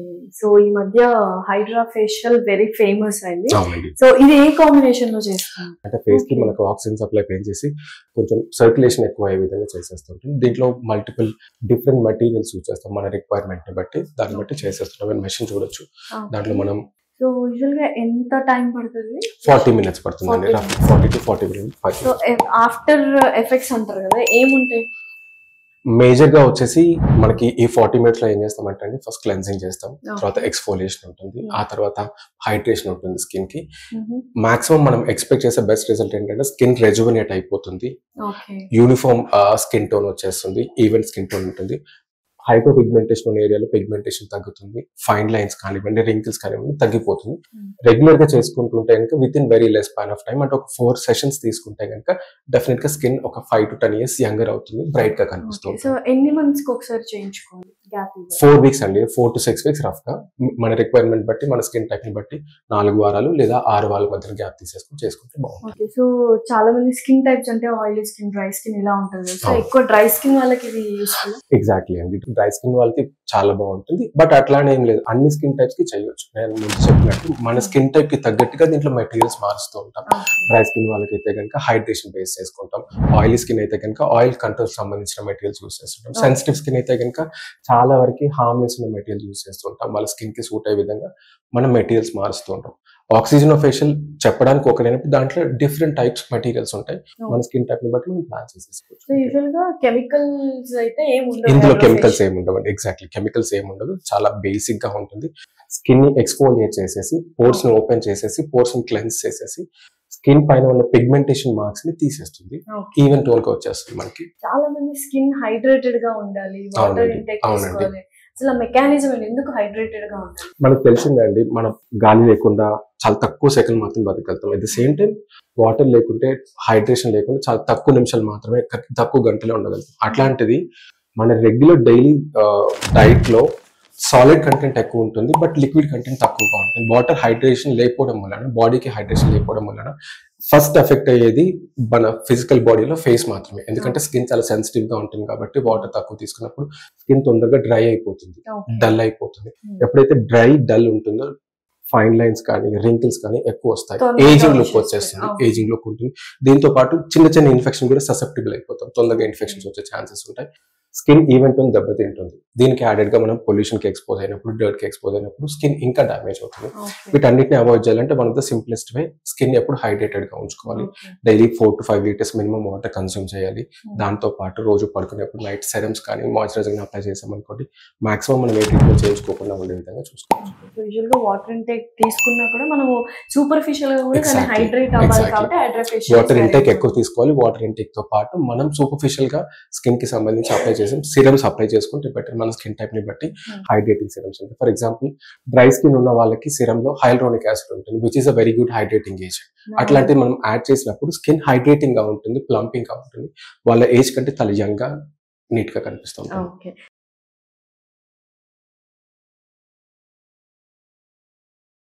Okay. So ఈ మధ్య hydra facial very famous అయింది. అవునండి. సో ఇది ఏ కాంబినేషన్ లో చేస్తాం? అంటే ఫేస్ కి ఓకే. మనకు ఆక్సిజన్ సప్లై పెంచేసి కొంచెం సర్క్యులేషన్ ఎక్కువ అయ్యే విధంగా చేసేస్తుంటాం. దీంట్లో మల్టిపుల్ డిఫరెంట్ మెటీరియల్స్ యూజ్ చేస్తాం. మన రిక్వైర్మెంట్ ని బట్టి దాన్ని బట్టి చేసేస్తున్నాం. మెషిన్ చూడొచ్చు. దాంట్లో మనం సో యూజువల్ గా ఎంత టైం పడుతుంది? 40 minutes పడుతుందండి. 40 to 40 minutes. So after effects అంటారు కదా, ఏముంటాయి? మేజర్ గా వచ్చేసి మనకి ఈ 40 minutes లో ఏం చేస్తామంటే అండి, ఫస్ట్ క్లెన్సింగ్ చేస్తాం, తర్వాత ఎక్స్ఫోలియేషన్ ఉంటుంది, ఆ తర్వాత హైడ్రేషన్ ఉంటుంది స్కిన్ కి. మాక్సిమం మనం ఎక్స్పెక్ట్ చేసే బెస్ట్ రిజల్ట్ ఏంటంటే స్కిన్ రెజువనేట్ అయిపోతుంది, యూనిఫామ్ స్కిన్ టోన్ వచ్చేస్తుంది, ఈవెన్ స్కిన్ టోన్ ఉంటుంది, హైపర్ పిగ్మెంటేషన్ ఉన్న ఏరియాలో పిగ్మెంటేషన్ తగ్గుతుంది, ఫైన్ లైన్స్ కానివ్వండి, రింకిల్స్ కానివ్వండి తగ్గిపోతుంది. రెగ్యులర్ గా చేసుకుంటుంటే కనుక with in very less span of time, అంటే ఒక 4 sessions తీసుకుంటే కనుక డెఫినెట్ గా స్కిన్ ఒక 5 to 10 years యంగర్ అవుతుంది, బ్రైట్ గా కనిపిస్తుంది. సో ఎన్ని మంత్స్ కి ఒకసారి చేయించుకోవాలి? 4 weeks అండి, 4 to 6 weeks రఫ్ గా మన రిక్వైర్మెంట్ బట్టి, మన స్కిన్ టైప్ ని బట్టి 4 వారాలు లేదా 6 వారాల మధ్య గ్యాప్ తీసేసుకుని చేసుకుంటే బాగుంటుంది. సో చాలా మంది స్కిన్ టైప్స్ అంటే ఆయిలీ స్కిన్, డ్రై స్కిన్ ఇలా ఉంటుంది. సో ఎక్కువ డ్రై స్కిన్ వాళ్ళకి ఇది యూస్ఫుల్. ఎగ్జాక్ట్లీ అండి, డ్రై స్కిన్ వాళ్ళకి చాలా బాగుంటుంది. బట్ అట్లానే ఏం లేదు, అన్ని స్కిన్ టైప్స్ కి చేయొచ్చు. నేను ముందు చెప్పినట్టు మన స్కిన్ టైప్ కి తగ్గట్టుగా దీంట్లో మెటీరియల్స్ మారుస్తూ ఉంటాం. డ్రై స్కిన్ వాళ్ళకి అయితే కనుక హైడ్రేషన్ బేస్ చేసుకుంటాం, ఆయిలీ స్కిన్ అయితే కనుక ఆయిల్ కంట్రోల్ సంబంధించిన మెటీరియల్స్ యూస్ చేస్తుంటాం, సెన్సిటివ్ స్కిన్ అయితే కనుక చాలా వరకు హార్మ్లెస్ ఉన్న మెటీరియల్స్ యూస్ చేస్తుంటాం. వాళ్ళ స్కిన్ కి సూట్ అయ్యే విధంగా మనం మెటీరియల్స్ మారుస్తూ ఉంటాం. ఆక్సిజన్ ఫేషియల్ చెప్పడానికి ఒకటైనప్పుడు దాంట్లో డిఫరెంట్ టైప్స్ మెటీరియల్స్ ఉంటాయి, మన స్కిన్ టైప్ ని బట్టి మనం ప్లాన్ చేసేసుకోవచ్చు. ఇందులో కెమికల్స్ ఏమి ఉండవండి. ఎగ్జాక్ట్లీ, కెమికల్స్ ఏమి ఉండదు, చాలా బేసిక్ గా ఉంటుంది. స్కిన్ ని ఎక్స్ఫోలియేట్ చేసేసి, పోర్స్ ని ఓపెన్ చేసేసి, పోర్స్ ని క్లెన్స్ చేసేసి స్కిన్ పైన ఉన్న పిగ్మెంటేషన్ మార్క్స్ ని తీసేస్తుంది, ఈవెన్ టోన్ గా వచ్చేస్తుంది మనకి. చాలా మంది స్కిన్ హైడ్రేటెడ్ గా ఉండాలి, వాటర్ ఇంటేక్ తీసుకోవాలి. అసలు మెకానిజం ఎందుకు హైడ్రేటెడ్ గా ఉండాలి? మనకు తెలిసిందండి, మనం గాలి లేకుండా చాలా తక్కువ సెకండ్ మాత్రం బతకగలుగుతాం. At the same time water లేకుంటే, హైడ్రేషన్ లేకుండా చాలా తక్కువ నిమిషాలు మాత్రమే, తక్కువ గంటలే ఉండగలుగుతాం. అట్లాంటిది మన రెగ్యులర్ డైలీ డైట్ లో సాలిడ్ కంటెంట్ ఎక్కువ ఉంటుంది, బట్ లిక్విడ్ కంటెంట్ తక్కువగా ఉంటుంది. వాటర్ హైడ్రేషన్ లేకపోవడం వలన, బాడీకి హైడ్రేషన్ లేకపోవడం వలన ఫస్ట్ ఎఫెక్ట్ అయ్యేది మన ఫిజికల్ బాడీలో ఫేస్ మాత్రమే. ఎందుకంటే స్కిన్ చాలా సెన్సిటివ్ గా ఉంటుంది కాబట్టి వాటర్ తక్కువ తీసుకున్నప్పుడు స్కిన్ తొందరగా డ్రై అయిపోతుంది, డల్ అయిపోతుంది. ఎప్పుడైతే డ్రై డల్ ఉంటుందో ఫైన్ లైన్స్ కానీ, రింకిల్స్ కానీ ఎక్కువ వస్తాయి, ఏజింగ్ లుక్ వచ్చేస్తుంది, ఏజింగ్ లుక్ ఉంటుంది. దీంతో పాటు చిన్న చిన్న ఇన్ఫెక్షన్ కూడా ససెప్టిబుల్ అయిపోతాం, తొందరగా ఇన్ఫెక్షన్స్ వచ్చే ఛాన్సెస్ ఉంటాయి. స్కిన్ ఈవెంట్ దెబ్బతింటుంది. దీనికి యాడెడ్ గా మనం పొల్యూషన్ కి ఎక్స్పోజ్ అయినప్పుడు, డర్ట్ కి ఎక్స్పోజ్ అయినప్పుడు స్కిన్ ఇంకా డ్యామేజ్ అవుతుంది. వీటన్నిటిని అవాయిడ్ చేయాలంటే one of the simplest way, skin ఎప్పుడు హైడ్రేటెడ్ గా ఉంచుకోవాలి. Daily 4 to 5 liters minimum water consume చేయాలి. దాంతో పాటు రోజు పడుకునేప్పుడు నైట్ సెరమ్స్ కానీ, మాయిశ్చరైజింగ్ అప్లై చేసామనుకోండి, మాక్సిమం మనం ఏ ట్రీట్మెంట్ చేయించుకోకుండా ఉండే విధంగా చూసుకోవచ్చు. యూజువల్ గా వాటర్ ఇంటేక్ తీసుకున్నా కూడా మనము సూపర్ఫిషియల్ గా కూడా హైడ్రేట్ అవ్వాలి కాబట్టి హైడ్రేషన్, వాటర్ ఇంటేక్ ఎక్కువ తీసుకోవాలి. వాటర్ ఇంటేక్ తో పాటు మనం సూపర్ఫిషియల్ గా స్కిన్ కి సంబంధించి అప్లై సిరమ్స్ అప్లై చేసుకుంటే బెటర్, మన స్కిన్ టైప్ ని బట్టి హైడ్రేటింగ్ సిరమ్స్ ఉంటాయి. ఫర్ ఎగ్జాంపుల్ డ్రై స్కిన్ ఉన్న వాళ్ళకి సిరమ్ లో హైల్యూరోనిక్ యాసిడ్ ఉంటుంది, which is a very good hydrating agent. అట్లాంటివి మనం యాడ్ చేసినప్పుడు స్కిన్ హైడ్రేటింగ్ గా ఉంటుంది, ప్లంపింగ్ గా ఉంటుంది, వాళ్ళ ఏజ్ కంటే చాలా యంగ్ గా నీట్ గా కనిపిస్తుంది.